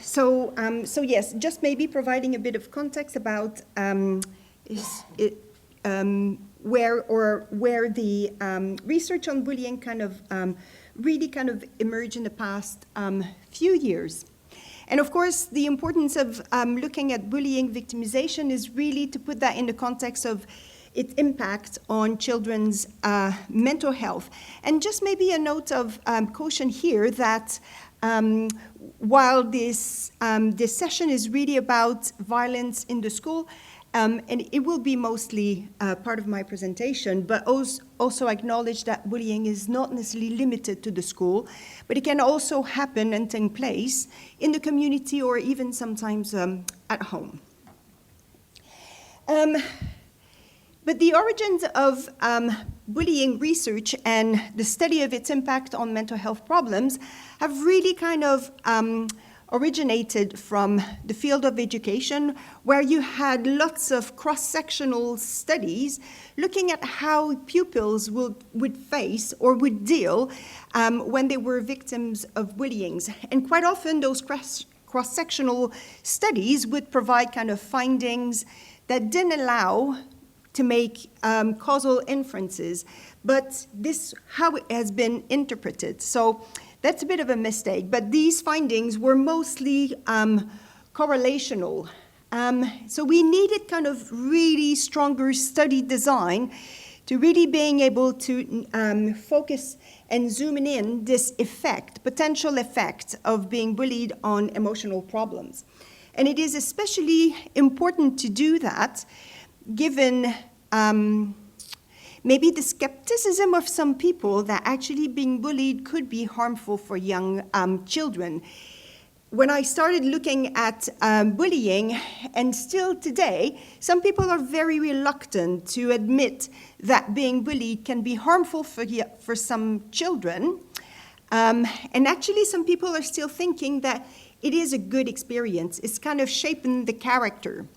So yes, just maybe providing a bit of context about where the research on bullying really emerged in the past few years. And of course, the importance of looking at bullying victimization is really to put that in the context of its impact on children's mental health. And just maybe a note of caution here that while this session is really about violence in the school, and it will be mostly part of my presentation, but also acknowledge that bullying is not necessarily limited to the school, but it can also happen and take place in the community or even sometimes at home. But the origins of bullying research and the study of its impact on mental health problems have really originated from the field of education, where you had lots of cross-sectional studies looking at how pupils would face or would deal when they were victims of bullying. And quite often those cross-sectional studies would provide findings that didn't allow to make causal inferences, but this how it has been interpreted. So that's a bit of a mistake, but these findings were mostly correlational. So we needed really stronger study design to really being able to focus and zoom in this effect, potential effect of being bullied on emotional problems. And it is especially important to do that given maybe the skepticism of some people that actually being bullied could be harmful for young children. When I started looking at bullying, and still today, some people are very reluctant to admit that being bullied can be harmful for some children. And actually, some people are still thinking that it is a good experience. It's shaping the character.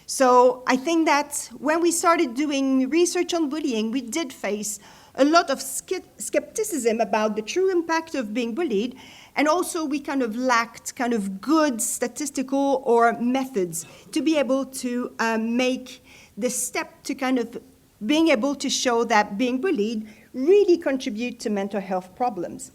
So I think that when we started doing research on bullying, we did face a lot of skepticism about the true impact of being bullied, and also we lacked good statistical or methods to be able to make the step to being able to show that being bullied really contribute to mental health problems.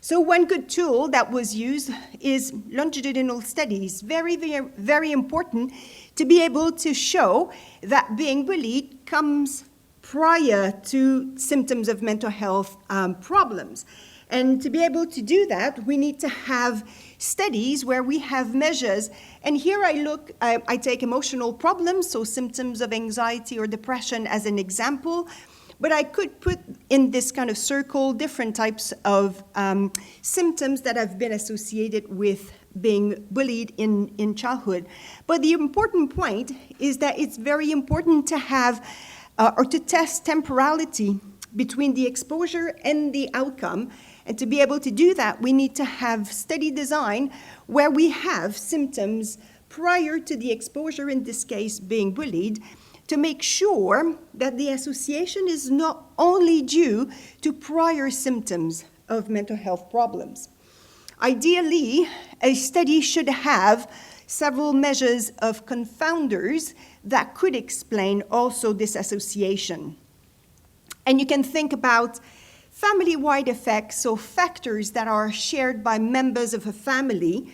So one good tool that was used is longitudinal studies, very, very, very important to be able to show that being bullied comes prior to symptoms of mental health problems. And to be able to do that, we need to have studies where we have measures. And here I take emotional problems, so symptoms of anxiety or depression as an example. But I could put in this circle different types of symptoms that have been associated with being bullied in childhood. But the important point is that it's very important to have or to test temporality between the exposure and the outcome. And to be able to do that, we need to have study design where we have symptoms prior to the exposure, in this case being bullied, to make sure that the association is not only due to prior symptoms of mental health problems. Ideally, a study should have several measures of confounders that could explain also this association. And you can think about family-wide effects, so factors that are shared by members of a family.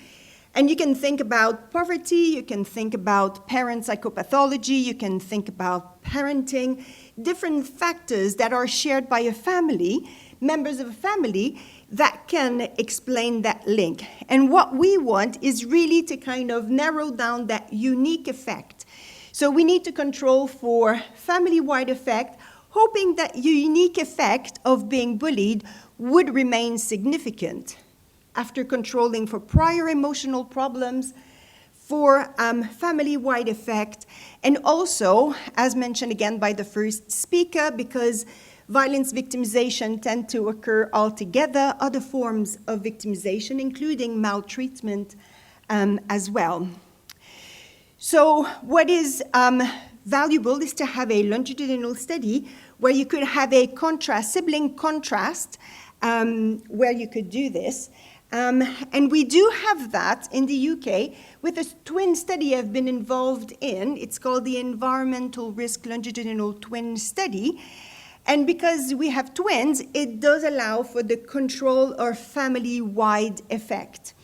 And you can think about poverty, you can think about parent psychopathology, you can think about parenting, different factors that are shared by a family, members of a family, that can explain that link. And what we want is really to narrow down that unique effect. So we need to control for family-wide effect, hoping that unique effect of being bullied would remain significant after controlling for prior emotional problems, for family-wide effect, and also, as mentioned again by the first speaker, because violence victimization tend to occur altogether, other forms of victimization, including maltreatment as well. So what is valuable is to have a longitudinal study where you could have a contrast, sibling contrast, where you could do this. And we do have that in the UK with a twin study I've been involved in. It's called the Environmental Risk Longitudinal Twin Study. And because we have twins, it does allow for the control or family-wide effect.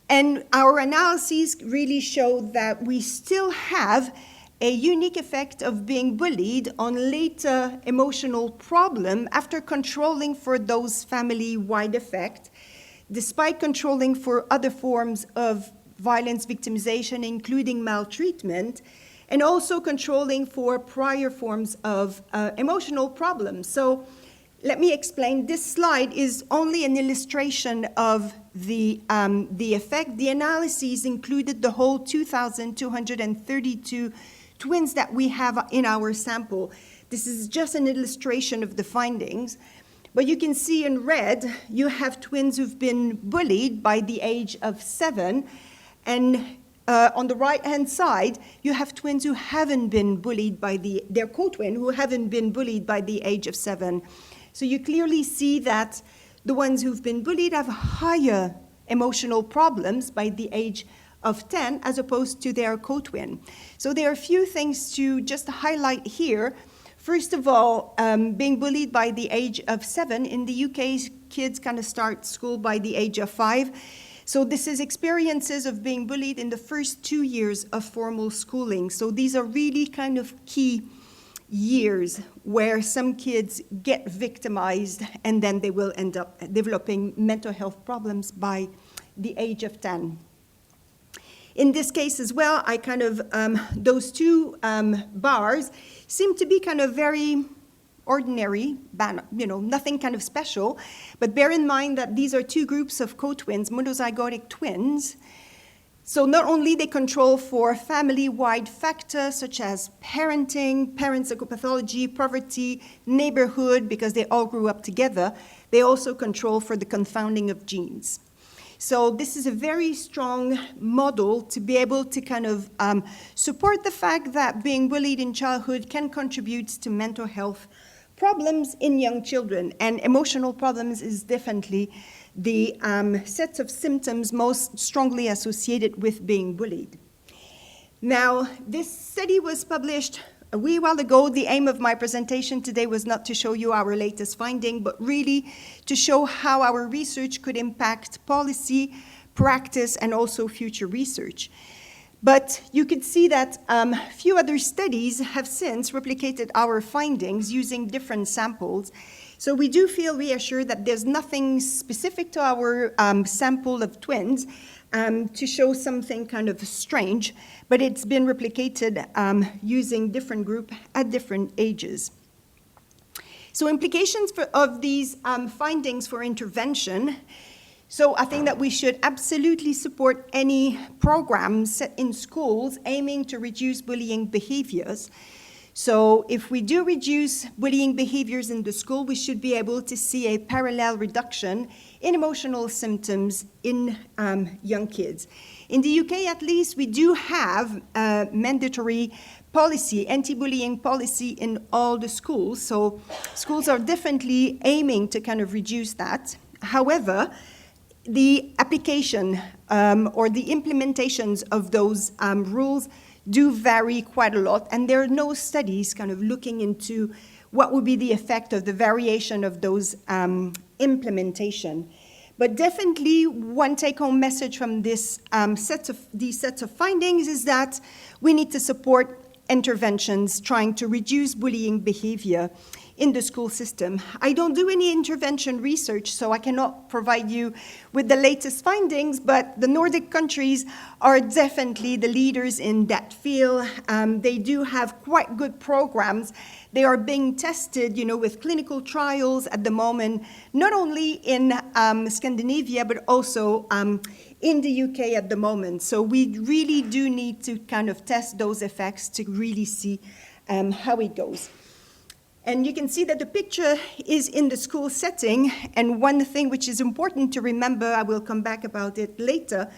And our analyses really show that we still have a unique effect of being bullied on later emotional problem after controlling for those family-wide effects, despite controlling for other forms of violence victimization, including maltreatment, and also controlling for prior forms of emotional problems. So let me explain. This slide is only an illustration of the effect. The analyses included the whole 2,232 twins that we have in our sample. This is just an illustration of the findings. But you can see in red, you have twins who've been bullied by the age of 7. And on the right-hand side, you have twins who haven't been bullied by their co-twin, who haven't been bullied by the age of 7. So you clearly see that the ones who've been bullied have higher emotional problems by the age of 10 as opposed to their co-twin. So there are a few things to just highlight here. First of all, being bullied by the age of 7, in the UK, kids kind of start school by the age of 5. So this is experiences of being bullied in the first 2 years of formal schooling. So these are really kind of key years where some kids get victimized and then they will end up developing mental health problems by the age of 10. In this case as well, I kind of, those two bars seem to be kind of very ordinary, nothing kind of special. But bear in mind that these are two groups of co-twins, monozygotic twins. So not only they control for family-wide factors such as parenting, parent psychopathology, poverty, neighborhood, because they all grew up together, they also control for the confounding of genes. So this is a very strong model to be able to kind of support the fact that being bullied in childhood can contribute to mental health problems in young children. And emotional problems is definitely the set of symptoms most strongly associated with being bullied. Now, this study was published a wee while ago. The aim of my presentation today was not to show you our latest finding, but really to show how our research could impact policy, practice, and also future research. But you could see that few other studies have since replicated our findings using different samples. So we do feel reassured that there's nothing specific to our sample of twins to show something kind of strange, but it's been replicated using different groups at different ages. So implications of these findings for intervention. So I think that we should absolutely support any programs set in schools aiming to reduce bullying behaviors. So if we do reduce bullying behaviors in the school, we should be able to see a parallel reduction in emotional symptoms in young kids. In the UK, at least, we do have mandatory policy, anti-bullying policy in all the schools. So schools are definitely aiming to kind of reduce that. However, the application or the implementations of those rules do vary quite a lot, and there are no studies kind of looking into what would be the effect of the variation of those implementation. But definitely one take-home message from these sets of findings is that we need to support interventions trying to reduce bullying behavior in the school system. I don't do any intervention research, so I cannot provide you with the latest findings, but the Nordic countries are definitely the leaders in that field. They do have quite good programs. They are being tested, with clinical trials at the moment, not only in Scandinavia, but also in the UK at the moment. So we really do need to kind of test those effects to really see how it goes. And you can see that the picture is in the school setting, and one thing which is important to remember, I will come back about it later,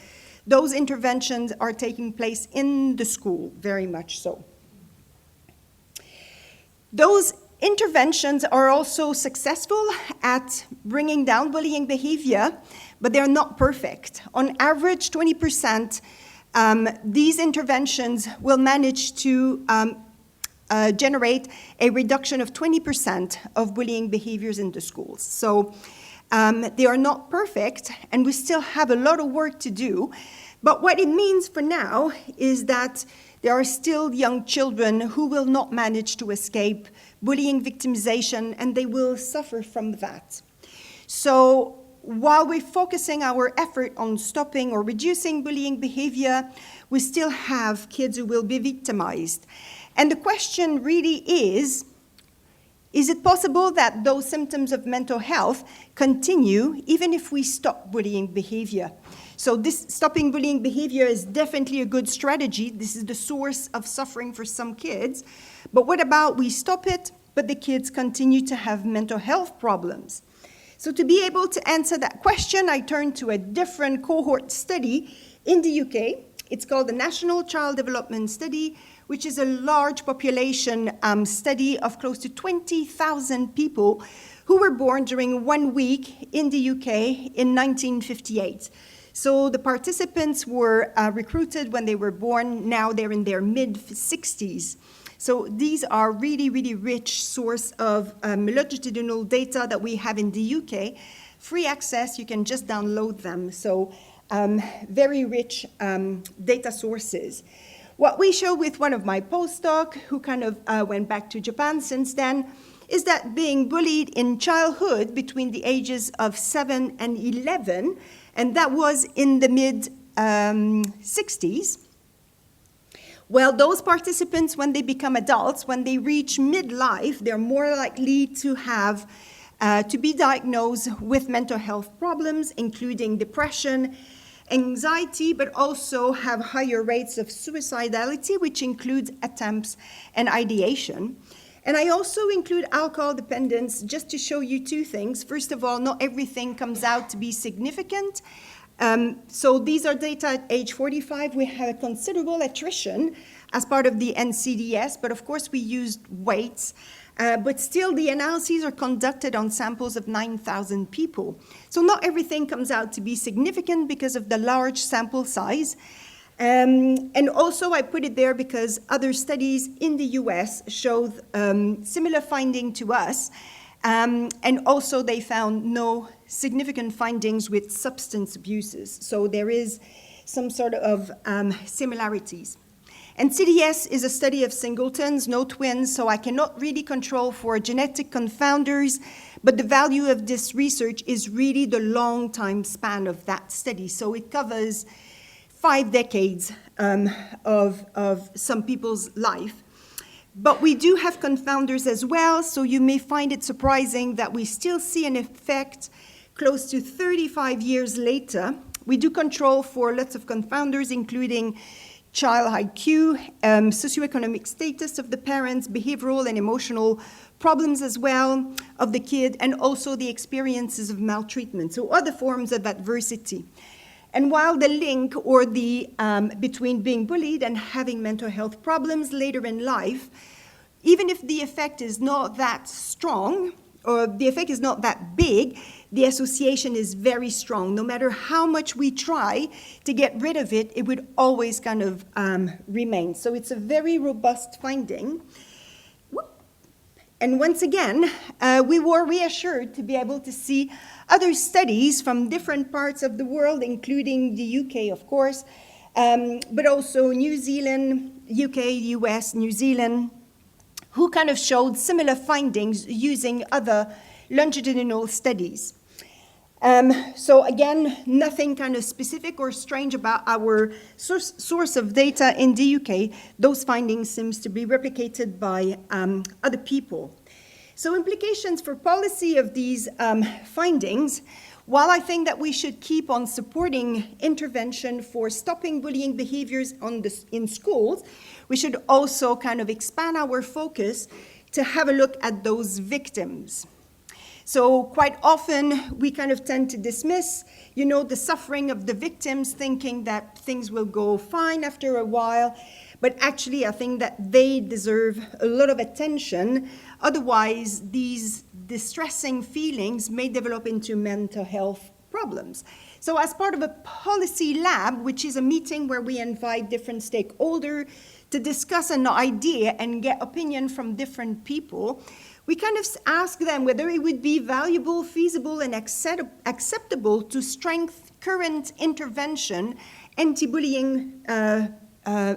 those interventions are taking place in the school, very much so. Those interventions are also successful at bringing down bullying behavior, but they're not perfect. On average, 20%, these interventions will manage to generate a reduction of 20% of bullying behaviors in the schools. So they are not perfect, and we still have a lot of work to do. But what it means for now is that there are still young children who will not manage to escape bullying victimization, and they will suffer from that. So while we're focusing our effort on stopping or reducing bullying behavior, we still have kids who will be victimized. And the question really is it possible that those symptoms of mental health continue even if we stop bullying behavior? So this stopping bullying behavior is definitely a good strategy. This is the source of suffering for some kids. But what about we stop it, but the kids continue to have mental health problems? So to be able to answer that question, I turned to a different cohort study in the UK. It's called the National Child Development Study, which is a large population study of close to 20,000 people who were born during 1 week in the UK in 1958. So the participants were recruited when they were born. Now they're in their mid-60s. So these are really, really rich source of longitudinal data that we have in the UK. Free access, you can just download them. So very rich data sources. What we show with one of my postdocs, who kind of went back to Japan since then, is that being bullied in childhood between the ages of 7 and 11, and that was in the mid-60s, well, those participants, when they become adults, when they reach midlife, they're more likely to have to be diagnosed with mental health problems, including depression, anxiety, but also have higher rates of suicidality, which includes attempts and ideation. And I also include alcohol dependence just to show you two things. First of all, not everything comes out to be significant. So these are data at age 45. We had a considerable attrition as part of the NCDS, but of course we used weights. But still, the analyses are conducted on samples of 9,000 people. So not everything comes out to be significant because of the large sample size. And also, I put it there because other studies in the US showed similar finding to us. And also, they found no significant findings with substance abuses. So there is some sort of similarities. And CDS is a study of singletons, no twins, so I cannot really control for genetic confounders, but the value of this research is really the long time span of that study. So it covers 5 decades of some people's life. But we do have confounders as well, so you may find it surprising that we still see an effect close to 35 years later. We do control for lots of confounders, including child IQ, socioeconomic status of the parents, behavioral and emotional problems as well of the kid, and also the experiences of maltreatment, so other forms of adversity. And while the link or the between being bullied and having mental health problems later in life, even if the effect is not that strong, or the effect is not that big, the association is very strong. No matter how much we try to get rid of it, it would always kind of remain. So it's a very robust finding. And once again, we were reassured to be able to see other studies from different parts of the world, including the UK, of course, but also New Zealand, UK, US, New Zealand, who kind of showed similar findings using other longitudinal studies. So again, nothing kind of specific or strange about our source of data in the UK. Those findings seems to be replicated by other people. So implications for policy of these findings, while I think that we should keep on supporting intervention for stopping bullying behaviors in schools, we should also kind of expand our focus to have a look at those victims. So quite often, we kind of tend to dismiss, the suffering of the victims, thinking that things will go fine after a while. But actually, I think that they deserve a lot of attention. Otherwise, these distressing feelings may develop into mental health problems. So as part of a policy lab, which is a meeting where we invite different stakeholders to discuss an idea and get opinion from different people, we kind of ask them whether it would be valuable, feasible, and acceptable to strengthen current intervention, anti-bullying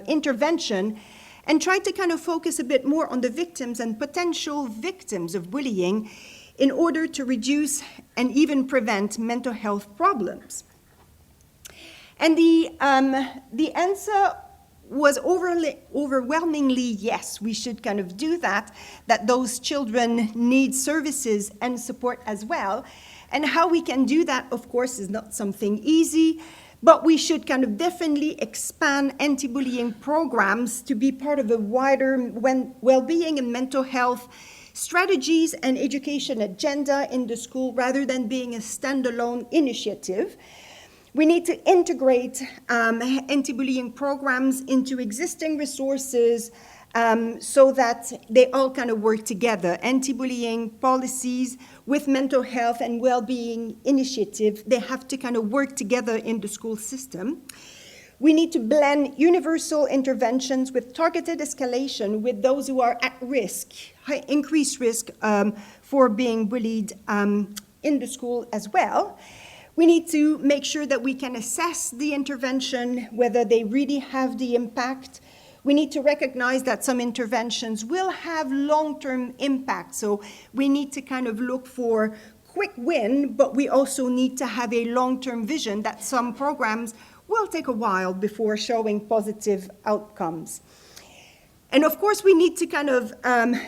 intervention, and try to kind of focus a bit more on the victims and potential victims of bullying in order to reduce and even prevent mental health problems. And the answer was overwhelmingly yes, we should kind of do that those children need services and support as well. And how we can do that, of course, is not something easy, but we should kind of definitely expand anti-bullying programs to be part of a wider well-being and mental health strategies and education agenda in the school rather than being a standalone initiative. We need to integrate anti-bullying programs into existing resources so that they all kind of work together. Anti-bullying policies with mental health and well-being initiatives, they have to kind of work together in the school system. We need to blend universal interventions with targeted escalation with those who are at risk, increased risk for being bullied in the school as well. We need to make sure that we can assess the intervention, whether they really have the impact. We need to recognize that some interventions will have long-term impact. So we need to kind of look for quick win, but we also need to have a long-term vision that some programs will take a while before showing positive outcomes. And of course, we need to kind of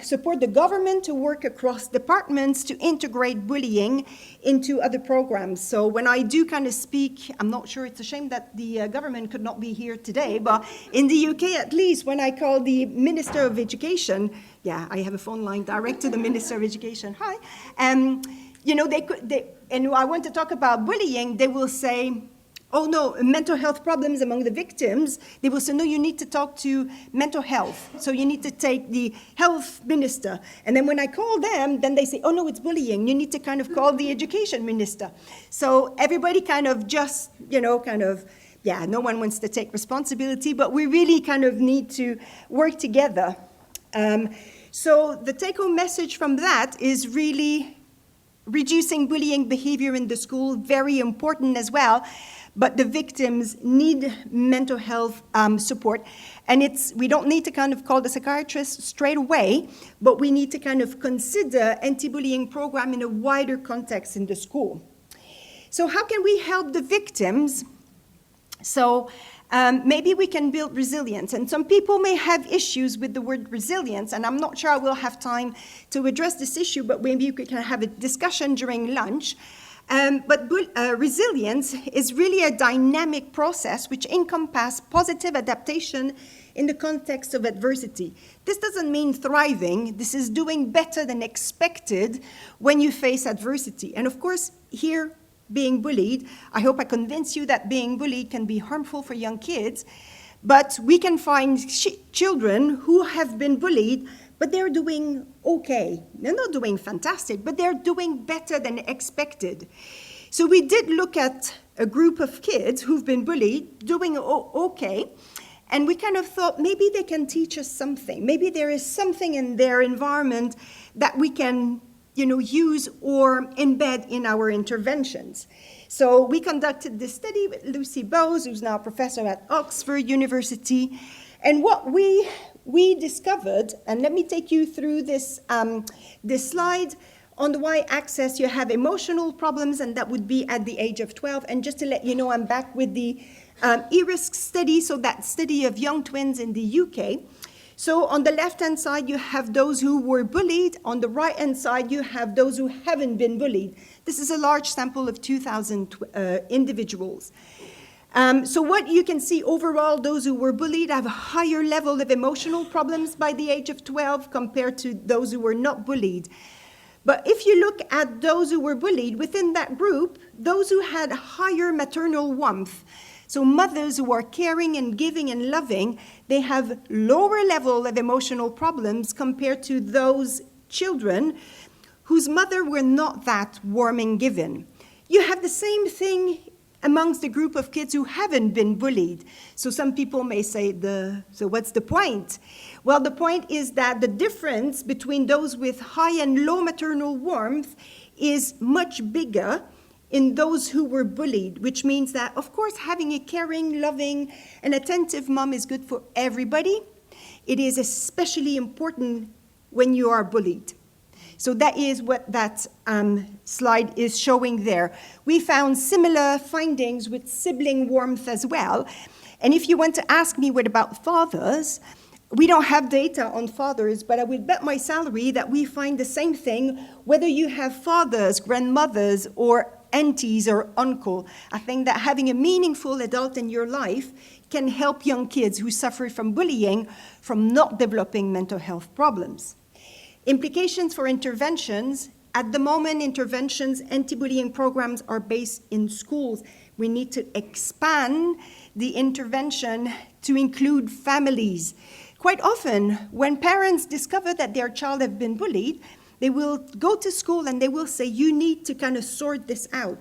support the government to work across departments to integrate bullying into other programs. So when I do kind of speak, I'm not sure, it's a shame that the government could not be here today, but in the UK at least, when I call the Minister of Education, yeah, I have a phone line direct to the Minister of Education, hi, you know, and I want to talk about bullying, they will say, oh no, mental health problems among the victims, they will say, no, you need to talk to mental health. So you need to take the health minister. And then when I call them, then they say, oh no, it's bullying. You need to kind of call the education minister. So everybody kind of just, you know, kind of, yeah, no one wants to take responsibility, but we really kind of need to work together. So the take-home message from that is really reducing bullying behavior in the school, very important as well. But the victims need mental health support. And we don't need to kind of call the psychiatrist straight away, but we need to kind of consider anti-bullying program in a wider context in the school. So how can we help the victims? So maybe we can build resilience. And some people may have issues with the word resilience, and I'm not sure I will have time to address this issue, but maybe we can have a discussion during lunch. But resilience is really a dynamic process which encompasses positive adaptation in the context of adversity. This doesn't mean thriving. This is doing better than expected when you face adversity. And of course, here, being bullied, I hope I convince you that being bullied can be harmful for young kids, but we can find children who have been bullied, but they're doing okay. They're not doing fantastic, but they're doing better than expected. So we did look at a group of kids who've been bullied, doing okay, and we kind of thought maybe they can teach us something. Maybe there is something in their environment that we can, you know, use or embed in our interventions. So we conducted this study with Lucy Bowes, who's now a professor at Oxford University, and what we discovered, and let me take you through this slide. On the y-axis, you have emotional problems, and that would be at the age of 12. And just to let you know, I'm back with the ERES study, so that study of young twins in the UK. So on the left-hand side, you have those who were bullied. On the right-hand side, you have those who haven't been bullied. This is a large sample of 2,000 individuals. So what you can see overall, those who were bullied have a higher level of emotional problems by the age of 12 compared to those who were not bullied. But if you look at those who were bullied within that group, those who had higher maternal warmth, so mothers who are caring and giving and loving, they have lower level of emotional problems compared to those children whose mother were not that warm and giving. You have the same thing amongst the group of kids who haven't been bullied. So some people may say, so what's the point? Well, the point is that the difference between those with high and low maternal warmth is much bigger in those who were bullied, which means that, of course, having a caring, loving, and attentive mom is good for everybody. It is especially important when you are bullied. So that is what that slide is showing there. We found similar findings with sibling warmth as well. And if you want to ask me what about fathers, we don't have data on fathers, but I would bet my salary that we find the same thing, whether you have fathers, grandmothers, or aunties or uncle. I think that having a meaningful adult in your life can help young kids who suffer from bullying from not developing mental health problems. Implications for interventions. At the moment, interventions, anti-bullying programs are based in schools. We need to expand the intervention to include families. Quite often, when parents discover that their child has been bullied, they will go to school and they will say, you need to kind of sort this out.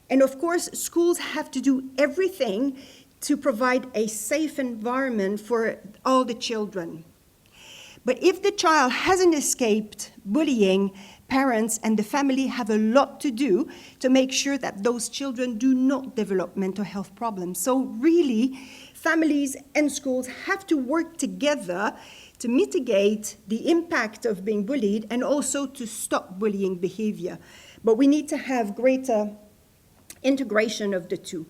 And of course, schools have to do everything to provide a safe environment for all the children. But if the child hasn't escaped bullying, parents and the family have a lot to do to make sure that those children do not develop mental health problems. So really, families and schools have to work together to mitigate the impact of being bullied and also to stop bullying behavior. But we need to have greater integration of the two.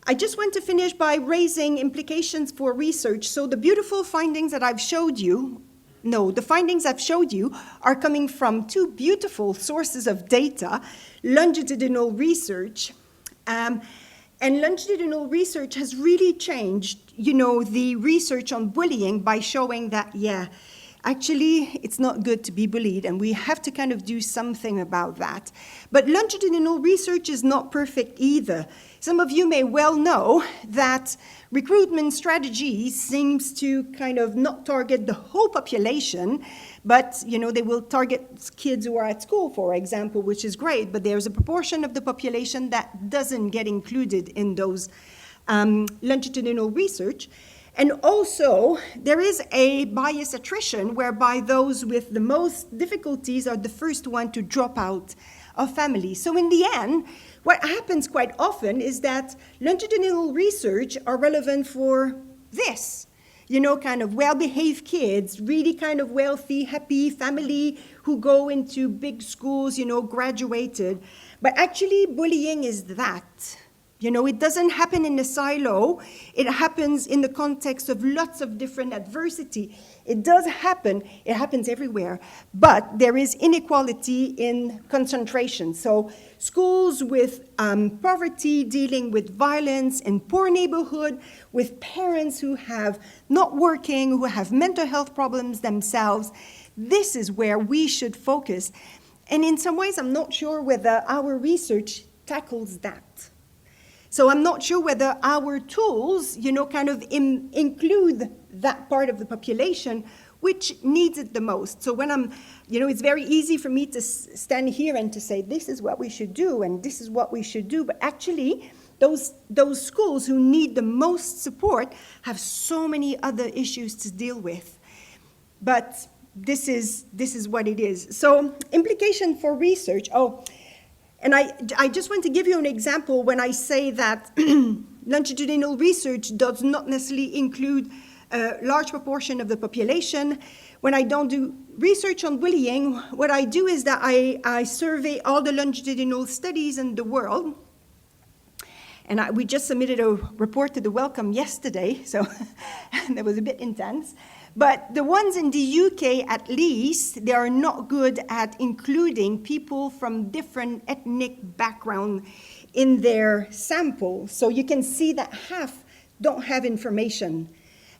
I just want to finish by raising implications for research. So the beautiful findings that I've showed you, the findings I've showed you are coming from two beautiful sources of data, longitudinal research. And longitudinal research has really changed, the research on bullying by showing that, actually, it's not good to be bullied, and we have to kind of do something about that. But longitudinal research is not perfect either. Some of you may well know that recruitment strategies seems to kind of not target the whole population, but they will target kids who are at school, for example, which is great, but there's a proportion of the population that doesn't get included in those longitudinal research. And also, there is a bias attrition whereby those with the most difficulties are the first one to drop out of family. So in the end, what happens quite often is that longitudinal research are relevant for this, kind of well-behaved kids, really kind of wealthy, happy family who go into big schools, graduated. But actually, bullying is that. It doesn't happen in a silo. It happens in the context of lots of different adversity. It does happen. It happens everywhere. But there is inequality in concentration. So schools with poverty, dealing with violence in poor neighborhood, with parents who have not working, who have mental health problems themselves, this is where we should focus. And in some ways, I'm not sure whether our research tackles that. So I'm not sure whether our tools, kind of include that part of the population which needs it the most. So when I'm, it's very easy for me to stand here and to say, this is what we should do and this is what we should do. But actually, those schools who need the most support have so many other issues to deal with. But this is what it is. So implication for research. And I just want to give you an example when I say that longitudinal research does not necessarily include a large proportion of the population. When I don't do research on bullying, what I do is that I survey all the longitudinal studies in the world. And we just submitted a report to the Welcome yesterday, so that was a bit intense. But the ones in the UK, at least, they are not good at including people from different ethnic background in their sample. So you can see that half don't have information.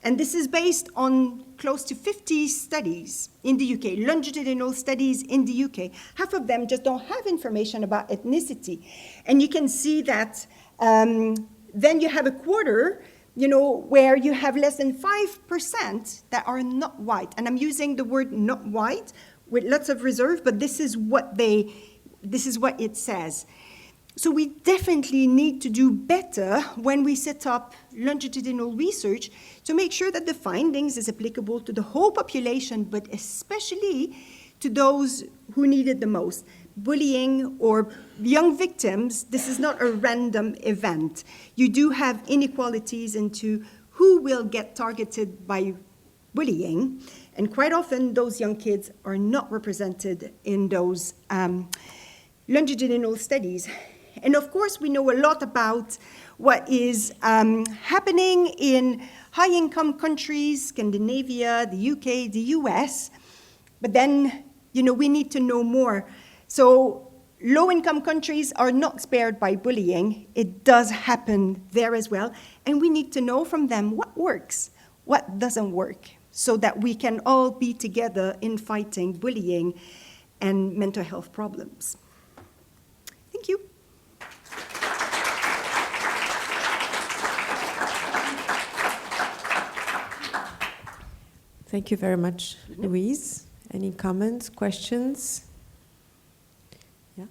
And this is based on close to 50 studies in the UK, longitudinal studies in the UK. Half of them just don't have information about ethnicity. And you can see that then you have a quarter, where you have less than 5% that are not white. And I'm using the word not white with lots of reserve, but this is what it says. So we definitely need to do better when we set up longitudinal research to make sure that the findings is applicable to the whole population, but especially to those who need it the most. Bullying or young victims, this is not a random event. You do have inequalities into who will get targeted by bullying, and quite often those young kids are not represented in those longitudinal studies. And of course, we know a lot about what is happening in high-income countries, Scandinavia, the UK, the US, but then, we need to know more. So low-income countries are not spared by bullying. It does happen there as well, and we need to know from them what works, what doesn't work, so that we can all be together in fighting bullying and mental health problems. Thank you. Thank you very much, Louise. Any comments, questions? Yeah.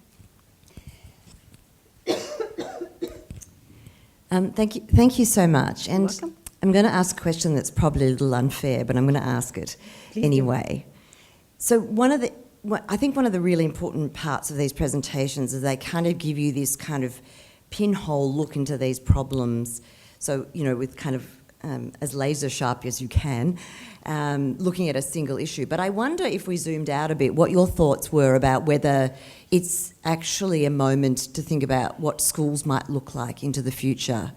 Thank you so much. And You're welcome. I'm going to ask a question that's probably a little unfair, but I'm going to ask it anyway. So I think one of the really important parts of these presentations is they kind of give you this kind of pinhole look into these problems. So, with kind of as laser sharp as you can, looking at a single issue. But I wonder if we zoomed out a bit, what your thoughts were about whether it's actually a moment to think about what schools might look like into the future.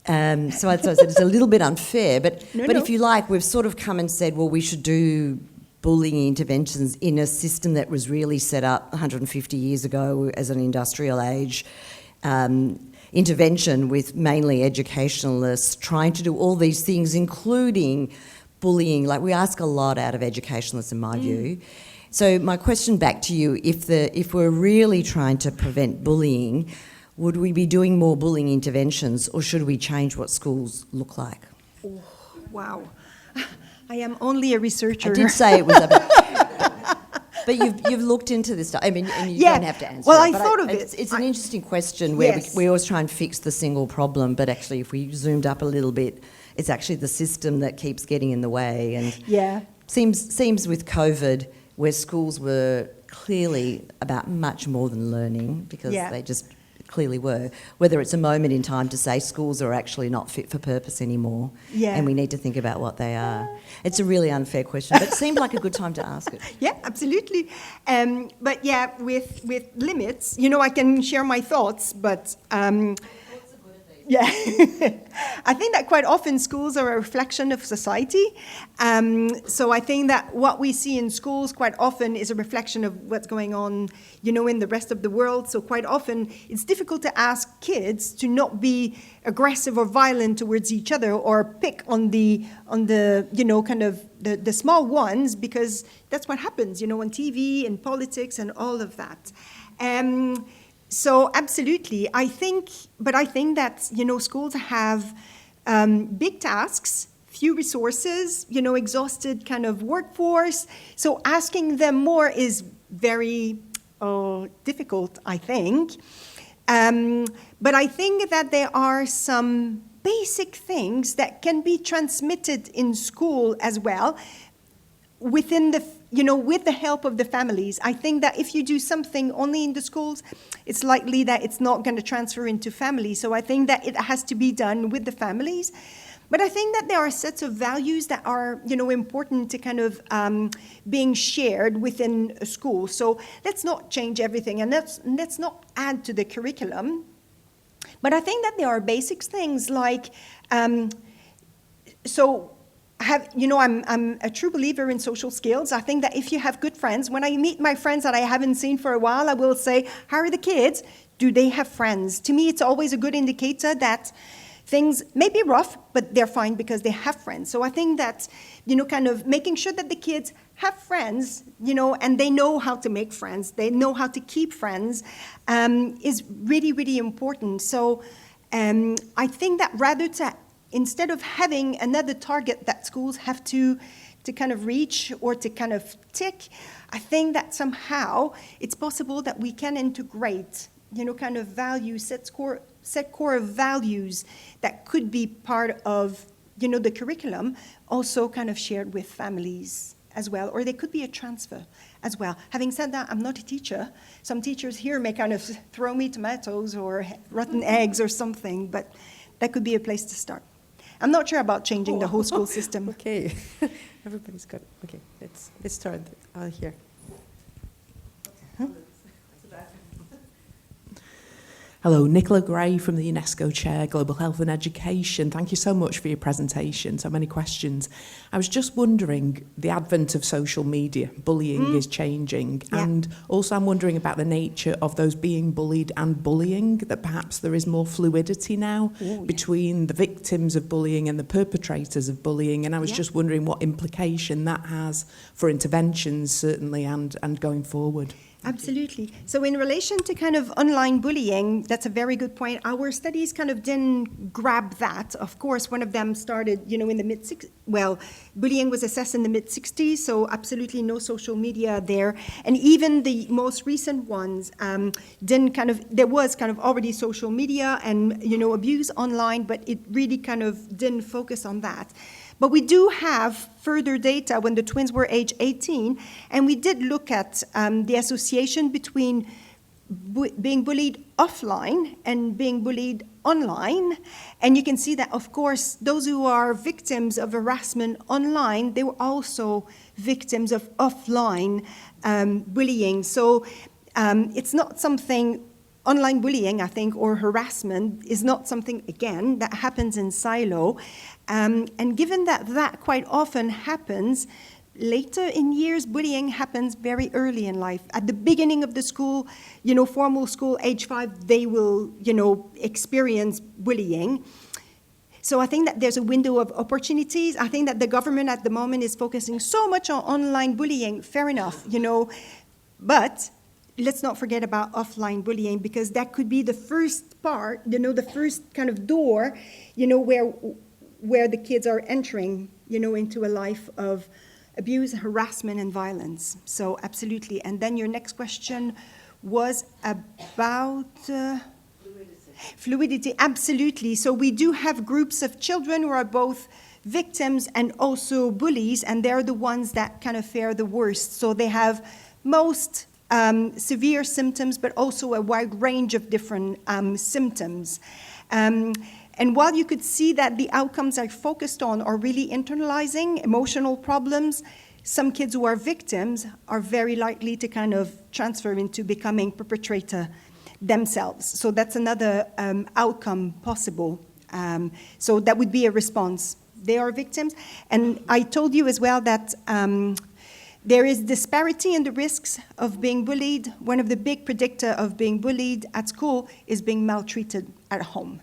So I thought it's a little bit unfair, but if you like, we've sort of come and said, well, we should do bullying interventions in a system that was really set up 150 years ago as an industrial age intervention with mainly educationalists trying to do all these things, including bullying. Like, we ask a lot out of educationalists, in my view. So my question back to you, if we're really trying to prevent bullying, would we be doing more bullying interventions, or should we change what schools look like? Oh, wow. I am only a researcher. I did say it was a bit... But you've looked into this stuff. I mean, and you don't have to answer well, it. I thought of it. It's an interesting question where we always try and fix the single problem, but actually if we zoomed up a little bit, it's actually the system that keeps getting in the way. And seems with COVID, where schools were clearly about much more than learning, because they just clearly were, whether it's a moment in time to say schools are actually not fit for purpose anymore, and we need to think about what they are. It's a really unfair question, but it seemed like a good time to ask it. Yeah, absolutely. But with limits, I can share my thoughts, but I think that quite often schools are a reflection of society. So I think that what we see in schools quite often is a reflection of what's going on, in the rest of the world. So quite often it's difficult to ask kids to not be aggressive or violent towards each other, or pick on the kind of the small ones, because that's what happens, on TV and politics and all of that. So absolutely, I think that, schools have big tasks, few resources, exhausted kind of workforce. So asking them more is very difficult, I think. But I think that there are some basic things that can be transmitted in school as well, within the, with the help of the families. I think that if you do something only in the schools, it's likely that it's not going to transfer into families. So I think that it has to be done with the families. But I think that there are sets of values that are, important to kind of being shared within a school. So let's not change everything, and let's not add to the curriculum. But I think that there are basic things like, I'm a true believer in social skills. I think that if you have good friends, when I meet my friends that I haven't seen for a while, I will say, how are the kids? Do they have friends? To me, it's always a good indicator that things may be rough, but they're fine because they have friends. So I think that, kind of making sure that the kids have friends, and they know how to make friends, they know how to keep friends, is really, really important. So I think that instead of having another target that schools have to kind of reach or to kind of tick, I think that somehow it's possible that we can integrate, kind of values, set core values that could be part of, the curriculum, also kind of shared with families as well, or they could be a transfer as well. Having said that, I'm not a teacher. Some teachers here may kind of throw me tomatoes or rotten eggs or something, but that could be a place to start. I'm not sure about changing the whole school system. Okay, everybody's got it. Okay, let's start here. Hello, Nicola Gray from the UNESCO Chair, Global Health and Education. Thank you so much for your presentation, so many questions. I was just wondering, the advent of social media, bullying is changing, and also I'm wondering about the nature of those being bullied and bullying, that perhaps there is more fluidity now between the victims of bullying and the perpetrators of bullying, and I was just wondering what implication that has for interventions, certainly, and going forward. Absolutely. So in relation to kind of online bullying, that's a very good point. Our studies kind of didn't grab that. Of course, one of them started, in the mid-60s. Well, bullying was assessed in the mid-60s, so absolutely no social media there. And even the most recent ones didn't kind of, there was kind of already social media and, abuse online, but it really kind of didn't focus on that. But we do have further data when the twins were age 18, and we did look at the association between being bullied offline and being bullied online. And you can see that, of course, those who are victims of harassment online, they were also victims of offline bullying. So it's not something, online bullying, I think, or harassment is not something, again, that happens in silo. And given that that quite often happens later in years, bullying happens very early in life. At the beginning of the school, formal school, age 5, they will, experience bullying. So I think that there's a window of opportunities. I think that the government at the moment is focusing so much on online bullying, fair enough, but let's not forget about offline bullying, because that could be the first part, the first kind of door, where the kids are entering, into a life of abuse, harassment, and violence. So absolutely. And then your next question was about fluidity. Absolutely. So we do have groups of children who are both victims and also bullies, and they're the ones that kind of fare the worst. So they have most severe symptoms, but also a wide range of different symptoms. And while you could see that the outcomes I focused on are really internalizing emotional problems, some kids who are victims are very likely to kind of transfer into becoming perpetrator themselves. So that's another outcome possible. So that would be a response. They are victims. And I told you as well that there is disparity in the risks of being bullied. One of the big predictors of being bullied at school is being maltreated at home.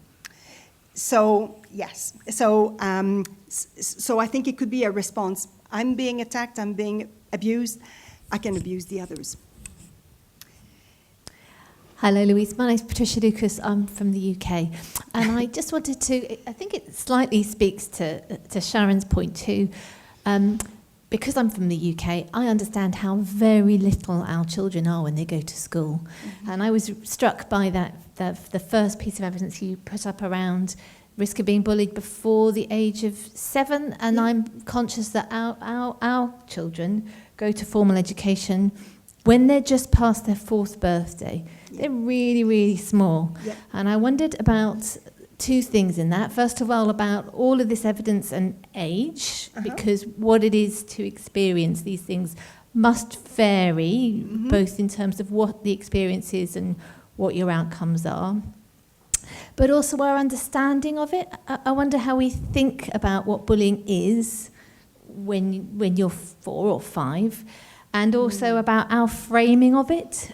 So, yes. So I think it could be a response. I'm being attacked, I'm being abused, I can abuse the others. Hello, Louise. My name's Patricia Lucas. I'm from the UK. And I just wanted to, I think it slightly speaks to Sharon's point too. Because I'm from the UK, I understand how very little our children are when they go to school. Mm-hmm. And I was struck by that, the first piece of evidence you put up around risk of being bullied before the age of 7. And I'm conscious that our children go to formal education when they're just past their 4th birthday. They're really, really small. Yeah. And I wondered about 2 things in that. First of all, about all of this evidence and age, because what it is to experience these things must vary, both in terms of what the experience is and what your outcomes are. But also our understanding of it. I wonder how we think about what bullying is when you're 4 or 5, and also about our framing of it,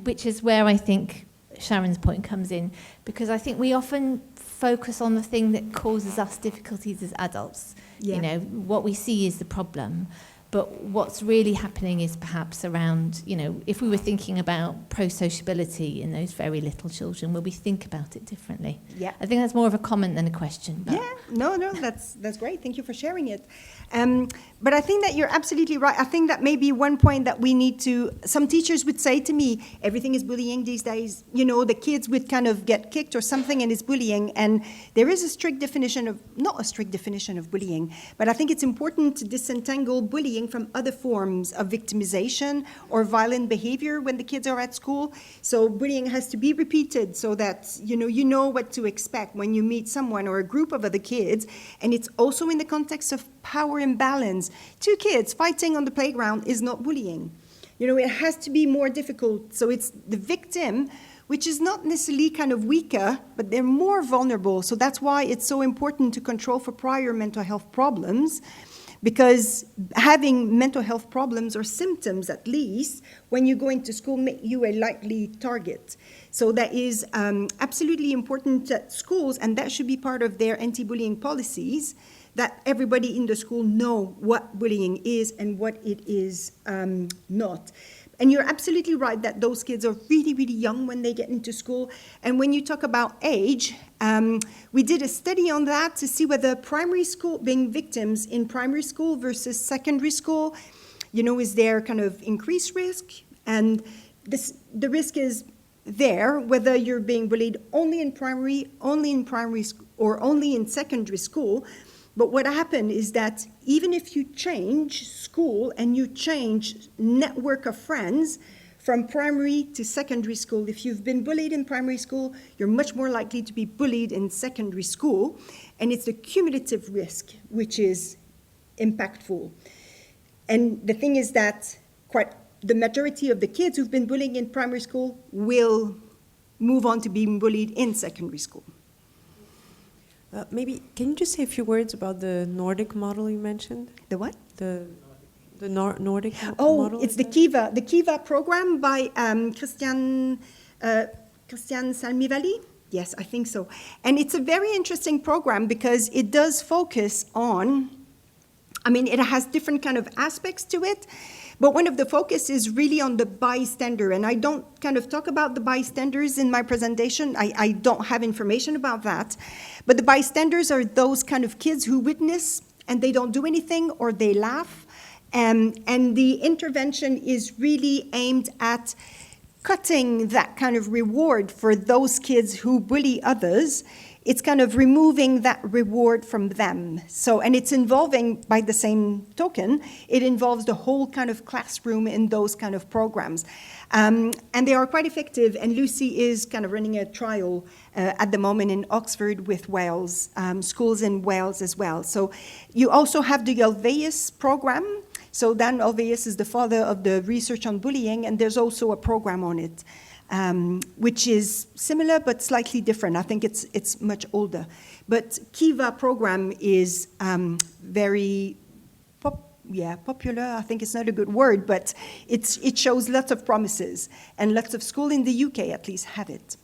which is where I think Sharon's point comes in, because I think we often focus on the thing that causes us difficulties as adults. Yeah. What we see is the problem. But what's really happening is perhaps around, if we were thinking about pro-sociability in those very little children, will we think about it differently? Yeah. I think that's more of a comment than a question. But. Yeah, no, that's great. Thank you for sharing it. But I think that you're absolutely right. I think that maybe one point that we need to, some teachers would say to me, everything is bullying these days. The kids would kind of get kicked or something and it's bullying. And there is not a strict definition of bullying, but I think it's important to disentangle bullying from other forms of victimization or violent behavior when the kids are at school. So bullying has to be repeated so that you know what to expect when you meet someone or a group of other kids. And it's also in the context of power imbalance. Two kids fighting on the playground is not bullying. It has to be more difficult. So it's the victim, which is not necessarily kind of weaker, but they're more vulnerable. So that's why it's so important to control for prior mental health problems, because having mental health problems or symptoms, at least, when you go into school, make you a likely target. So that is absolutely important at schools, and that should be part of their anti-bullying policies, that everybody in the school know what bullying is and what it is not. And you're absolutely right that those kids are really, really young when they get into school. And when you talk about age, we did a study on that to see whether primary school, being victims in primary school versus secondary school, is there kind of increased risk? And the risk is there, whether you're being bullied only in primary or only in secondary school. But what happened is that even if you change school and you change network of friends from primary to secondary school, if you've been bullied in primary school, you're much more likely to be bullied in secondary school. And it's the cumulative risk which is impactful. And the thing is that the majority of the kids who've been bullied in primary school will move on to being bullied in secondary school. Maybe, can you just say a few words about the Nordic model you mentioned? The what? The Nordic model? Oh, it's the Kiva program by Christian Salmivalli. Yes, I think so. And it's a very interesting program because it does focus on, it has different kind of aspects to it, but one of the focus is really on the bystander. And I don't kind of talk about the bystanders in my presentation. I don't have information about that. But the bystanders are those kind of kids who witness and they don't do anything or they laugh. And the intervention is really aimed at cutting that kind of reward for those kids who bully others. It's kind of removing that reward from them. So, and it's involving, by the same token, it involves the whole kind of classroom in those kind of programs. And they are quite effective, and Lucy is kind of running a trial at the moment in Oxford with Wales, schools in Wales as well. So you also have the Alveus program. So Dan Alveus is the father of the research on bullying, and there's also a program on it. Which is similar but slightly different. I think it's much older. But Kiva program is very popular. I think it's not a good word, but it shows lots of promises. And lots of schools in the UK at least have it.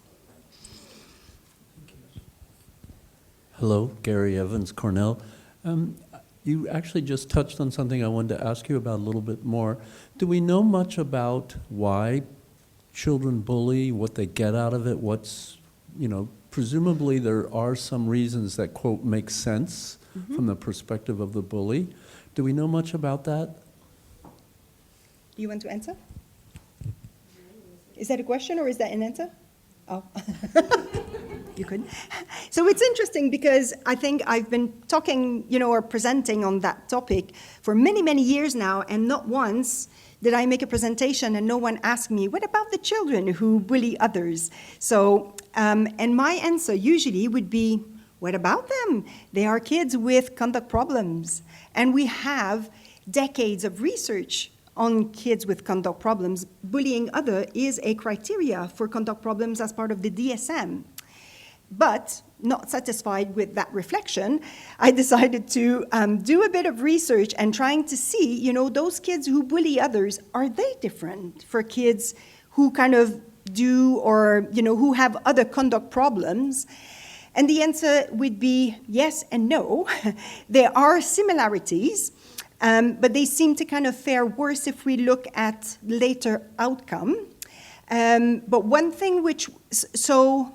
Hello, Gary Evans, Cornell. You actually just touched on something I wanted to ask you about a little bit more. Do we know much about why children bully, what they get out of it, presumably there are some reasons that, quote, make sense from the perspective of the bully. Do we know much about that? Do you want to answer? Is that a question or is that an answer? Oh, you could. So it's interesting because I think I've been talking, or presenting on that topic for many, many years now, and not once did I make a presentation and no one asked me, what about the children who bully others? So, and my answer usually would be, what about them? They are kids with conduct problems. And we have decades of research on kids with conduct problems. Bullying other is a criteria for conduct problems as part of the DSM. But not satisfied with that reflection, I decided to do a bit of research and trying to see, those kids who bully others, are they different for kids who kind of do or, who have other conduct problems? And the answer would be yes and no. There are similarities. but they seem to kind of fare worse if we look at later outcome. But one thing which, so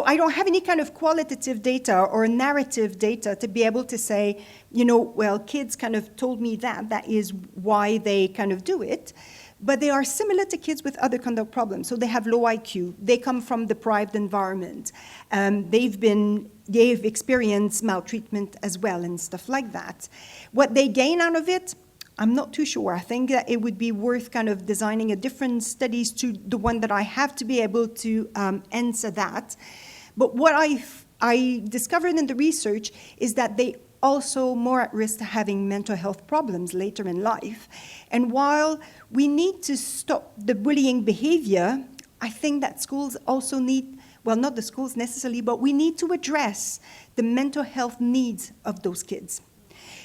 I don't have any kind of qualitative data or narrative data to be able to say, well, kids kind of told me that is why they kind of do it. But they are similar to kids with other conduct problems. So they have low IQ. They come from deprived environment. They've experienced maltreatment as well and stuff like that. What they gain out of it, I'm not too sure. I think that it would be worth kind of designing a different studies to the one that I have to be able to answer that. But what I discovered in the research is that they also more at risk to having mental health problems later in life. And while we need to stop the bullying behavior, I think that schools also need, well, not the schools necessarily, but we need to address the mental health needs of those kids.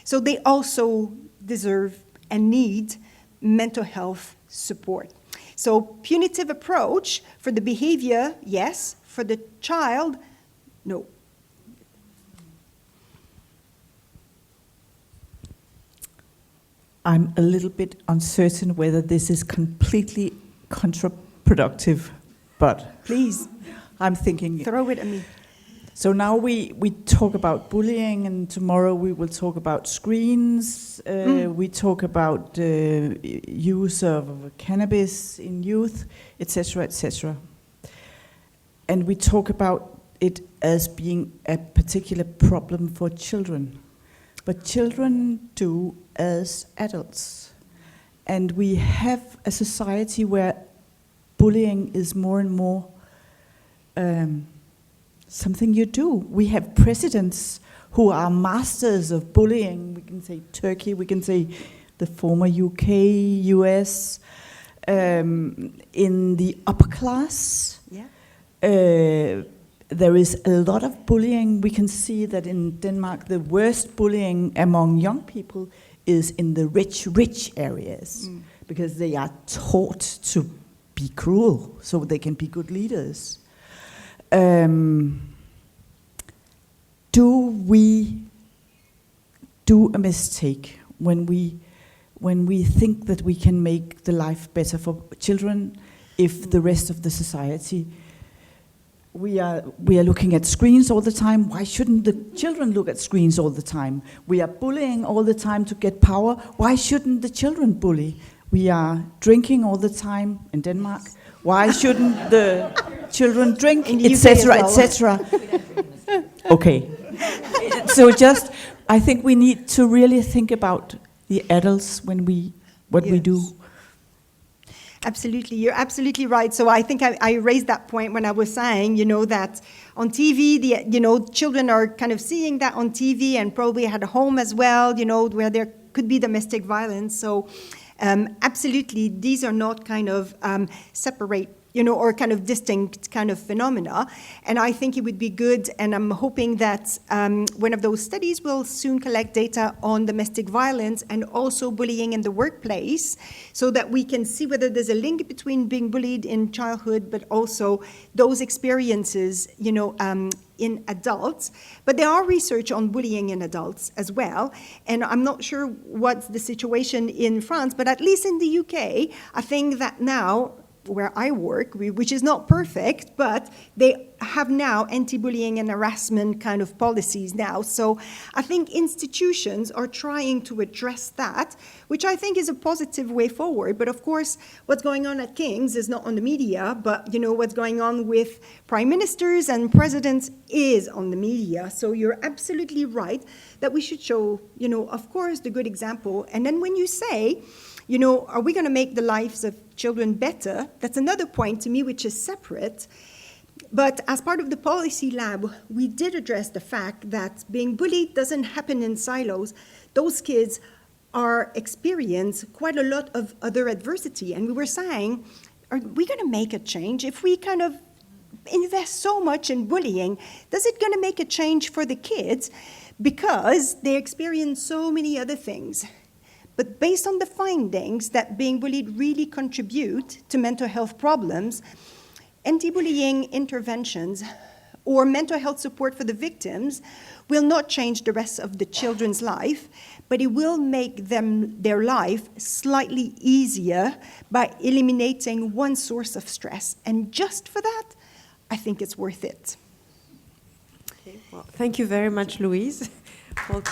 So they also deserve and need mental health support. So punitive approach for the behavior, yes. For the child, no. I'm a little bit uncertain whether this is completely counterproductive, but please, I'm thinking. Throw it at me. So now we talk about bullying, and tomorrow we will talk about screens. We talk about use of cannabis in youth, etc., etc. And we talk about it as being a particular problem for children. But children do as adults. And we have a society where bullying is more and more something you do. We have presidents who are masters of bullying. We can say Turkey, we can say the former UK, US, in the upper class. Yeah. There is a lot of bullying. We can see that in Denmark, the worst bullying among young people is in the rich areas, because they are taught to be cruel so they can be good leaders. Do we do a mistake when we think that we can make the life better for children if the rest of the society, we are looking at screens all the time? Why shouldn't the children look at screens all the time? We are bullying all the time to get power. Why shouldn't the children bully? We are drinking all the time in Denmark. Why shouldn't the children drink, etc., etc.? Okay. So just, I think we need to really think about the adults when we do. Absolutely, you're absolutely right. So I think I raised that point when I was saying, that on TV, children are kind of seeing that on TV and probably at home as well, where there could be domestic violence. So absolutely, these are not kind of separate, or kind of distinct kind of phenomena. And I think it would be good, and I'm hoping that one of those studies will soon collect data on domestic violence and also bullying in the workplace, so that we can see whether there's a link between being bullied in childhood, but also those experiences, in adults. But there are research on bullying in adults as well. And I'm not sure what's the situation in France, but at least in the UK, I think that now, where I work, which is not perfect, but they have now anti-bullying and harassment kind of policies now. So I think institutions are trying to address that, which I think is a positive way forward. But of course, what's going on at King's is not on the media, but what's going on with prime ministers and presidents is on the media. So you're absolutely right that we should show, of course, the good example. And then when you say, are we going to make the lives of children better? That's another point to me, which is separate. But as part of the policy lab, we did address the fact that being bullied doesn't happen in silos. Those kids experience quite a lot of other adversity. And we were saying, are we going to make a change? If we kind of invest so much in bullying, is it going to make a change for the kids? Because they experience so many other things. But based on the findings that being bullied really contribute to mental health problems, anti-bullying interventions or mental health support for the victims will not change the rest of the children's life, but it will make their life slightly easier by eliminating one source of stress. And just for that, I think it's worth it. Okay, well, thank you very much, Louise. Well,